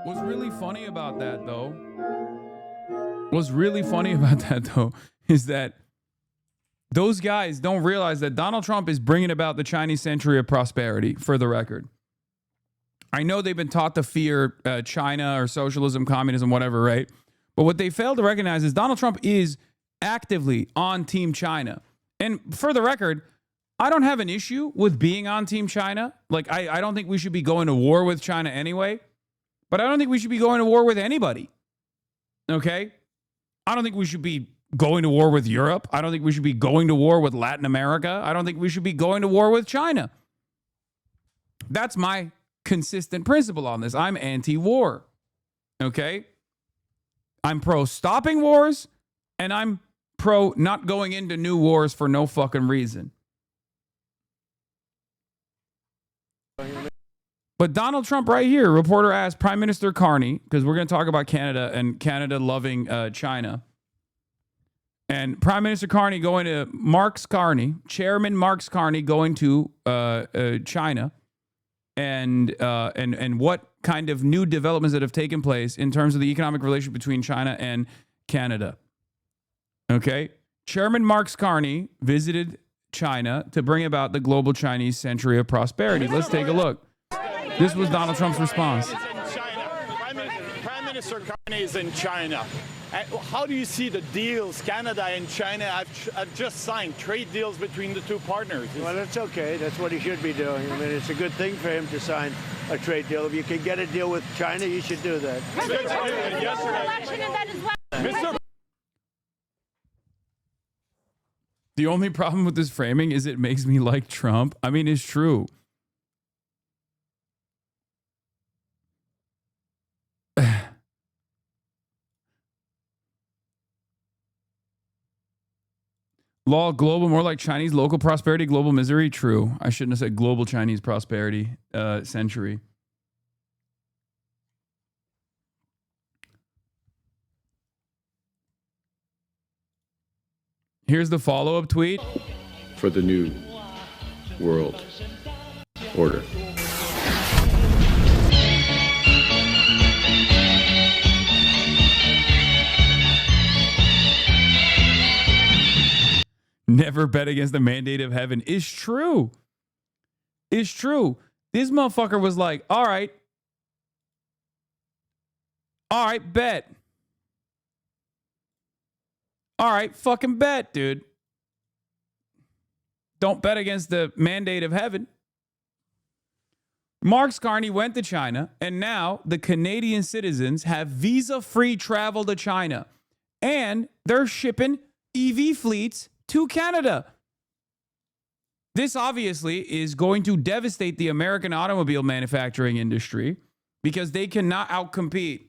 What's really funny about that, though, is that those guys don't realize that Donald Trump is bringing about the Chinese century of prosperity, for the record. I know they've been taught to fear China or socialism, communism, whatever, right? But what they fail to recognize is Donald Trump is actively on Team China. And for the record, I don't have an issue with being on Team China. Like, I don't think we should be going to war with China anyway. But I don't think we should be going to war with anybody. Okay? I don't think we should be going to war with Europe. I don't think we should be going to war with Latin America. I don't think we should be going to war with China. That's my consistent principle on this. I'm anti-war. Okay? I'm pro stopping wars, and I'm pro not going into new wars for no fucking reason. But Donald Trump right here, reporter asked Prime Minister Carney, because we're going to talk about Canada and Canada loving China. And Prime Minister Carney going to Chairman Mark Carney going to China, and what kind of new developments that have taken place in terms of the economic relationship between China and Canada. Okay? Chairman Mark Carney visited China to bring about the global Chinese century of prosperity. Let's take a look. This was Donald Trump's response. Prime Minister Carney is in China. How do you see the deals Canada and China have just signed, trade deals between the two partners? Well, that's okay. That's what he should be doing. I mean, it's a good thing for him to sign a trade deal. If you can get a deal with China, you should do that. The only problem with this framing is it makes me like Trump. I mean, it's true. Law global, more like Chinese local prosperity, global misery. True. I shouldn't have said global Chinese prosperity century. Here's the follow-up tweet. For the new world order. Never bet against the mandate of heaven. Is true. It's true. This motherfucker was like, all right, bet. All right, fucking bet, dude. Don't bet against the mandate of heaven. Mark Carney went to China, and now the Canadian citizens have visa-free travel to China. And they're shipping EV fleets to Canada. This obviously is going to devastate the American automobile manufacturing industry because they cannot outcompete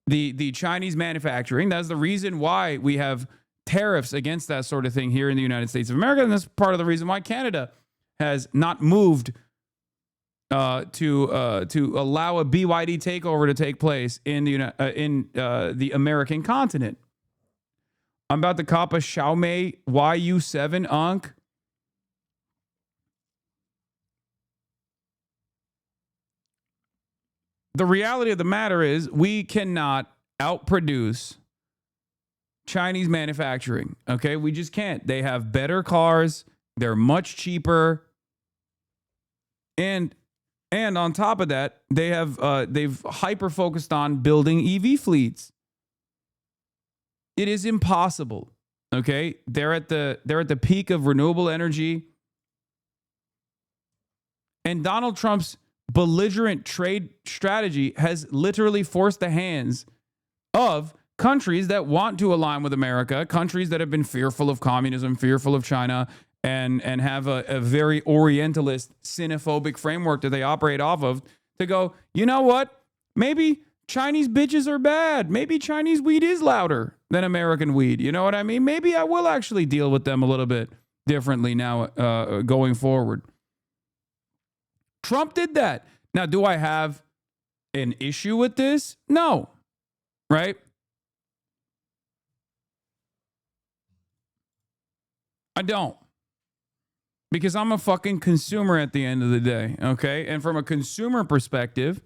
the Chinese manufacturing. That's the reason why we have tariffs against that sort of thing here in the United States of America. And that's part of the reason why Canada has not moved to allow a BYD takeover to take place in the American continent. I'm about to cop a Xiaomi YU7 Unk. The reality of the matter is we cannot outproduce Chinese manufacturing. Okay, we just can't. They have better cars. They're much cheaper. And on top of that, they've hyper focused on building EV fleets. It is impossible. Okay, they're at the peak of renewable energy. And Donald Trump's belligerent trade strategy has literally forced the hands of countries that want to align with America, countries that have been fearful of communism, fearful of China, and have a very Orientalist, xenophobic framework that they operate off of, to go, you know what? Maybe Chinese bitches are bad. Maybe Chinese weed is louder than American weed. You know what I mean? Maybe I will actually deal with them a little bit differently now going forward. Trump did that. Now, do I have an issue with this? No. Right? I don't. Because I'm a fucking consumer at the end of the day, okay? And from a consumer perspective,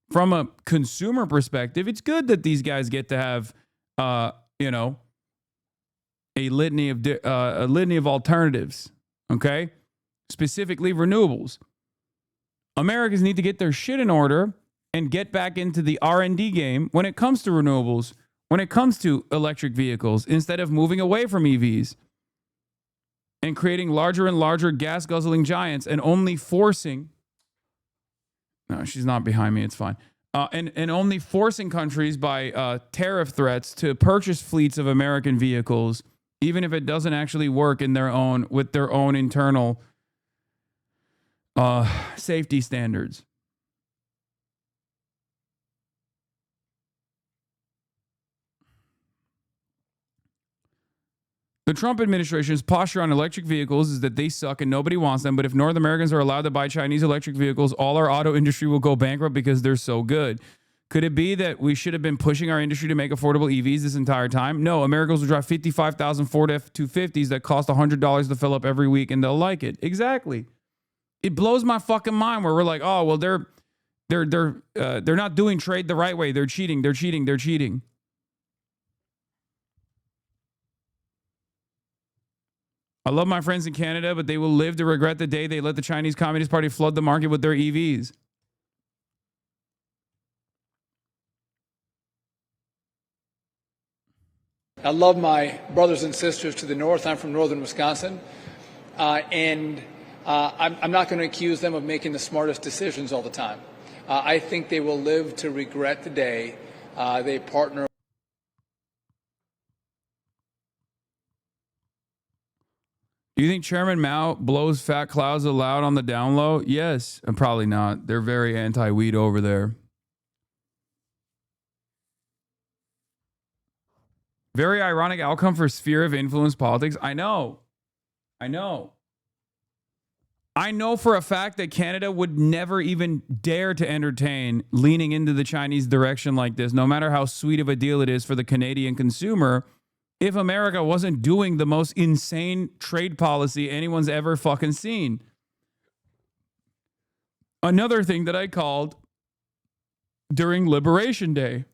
from a consumer perspective, it's good that these guys get to have, you know, a litany of alternatives. Okay, specifically renewables. Americans need to get their shit in order and get back into the R&D game when it comes to renewables, when it comes to electric vehicles, instead of moving away from EVs and creating larger and larger gas guzzling giants and only forcing. No, she's not behind me. It's fine. And only forcing countries by tariff threats to purchase fleets of American vehicles, even if it doesn't actually work in their own with their own internal safety standards. The Trump administration's posture on electric vehicles is that they suck and nobody wants them. But if North Americans are allowed to buy Chinese electric vehicles, all our auto industry will go bankrupt because they're so good. Could it be that we should have been pushing our industry to make affordable EVs this entire time? No, Americans will drive 55,000 Ford F-250s that cost $100 to fill up every week, and they'll like it. Exactly. It blows my fucking mind where we're like, oh, well, they're not doing trade the right way. They're cheating. They're cheating. They're cheating. I love my friends in Canada, but they will live to regret the day they let the Chinese Communist Party flood the market with their EVs. I love my brothers and sisters to the north. I'm from northern Wisconsin. And I'm not going to accuse them of making the smartest decisions all the time. I think they will live to regret the day they partner. Do you think Chairman Mao blows fat clouds aloud on the down low? Yes, and probably not. They're very anti-weed over there. Very ironic outcome for sphere of influence politics. I know for a fact that Canada would never even dare to entertain leaning into the Chinese direction like this, no matter how sweet of a deal it is for the Canadian consumer, if America wasn't doing the most insane trade policy anyone's ever fucking seen. Another thing that I called during Liberation Day.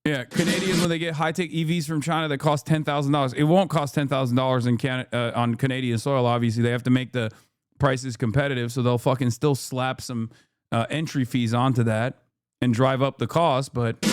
Yeah, Canadians, when they get high-tech EVs from China that cost $10,000, it won't cost $10,000 on Canadian soil, obviously. They have to make the prices competitive, so they'll fucking still slap some entry fees onto that and drive up the cost, but...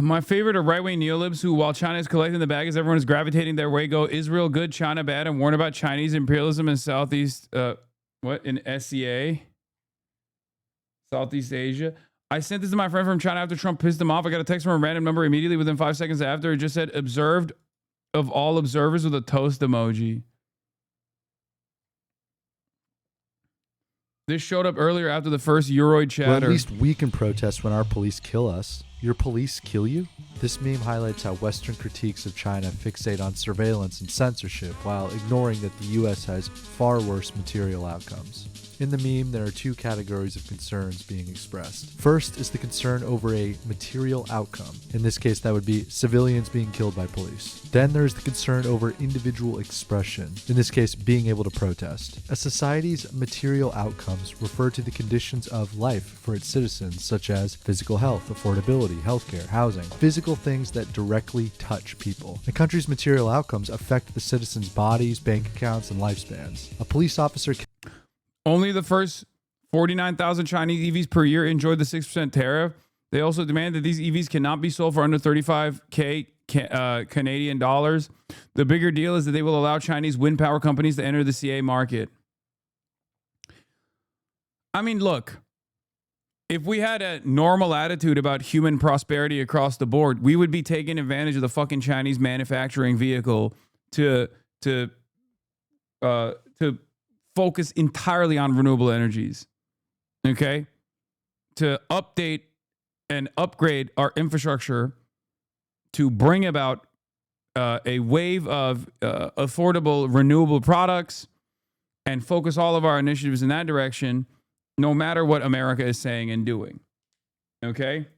My favorite are right-wing neolibs who, while China is collecting the bag as everyone is gravitating their way, go Israel good, China bad, and warn about Chinese imperialism in Southeast, in SEA? Southeast Asia. I sent this to my friend from China after Trump pissed him off. I got a text from a random number immediately within 5 seconds after. It just said, observed of all observers with a toast emoji. This showed up earlier after the first Euroid chatter. Well, at least we can protest when our police kill us. Your police kill you? This meme highlights how Western critiques of China fixate on surveillance and censorship while ignoring that the U.S. has far worse material outcomes. In the meme, there are two categories of concerns being expressed. First is the concern over a material outcome. In this case, that would be civilians being killed by police. Then there is the concern over individual expression. In this case, being able to protest. A society's material outcomes refer to the conditions of life for its citizens, such as physical health, affordability, healthcare, housing, physical things that directly touch people. A country's material outcomes affect the citizens' bodies, bank accounts, and lifespans. A police officer Only the first 49,000 Chinese EVs per year enjoyed the 6% tariff. They also demand that these EVs cannot be sold for under 35K Canadian dollars. The bigger deal is that they will allow Chinese wind power companies to enter the CA market. I mean, look, if we had a normal attitude about human prosperity across the board, we would be taking advantage of the fucking Chinese manufacturing vehicle to focus entirely on renewable energies, okay? To update and upgrade our infrastructure to bring about a wave of affordable renewable products and focus all of our initiatives in that direction, no matter what America is saying and doing, okay?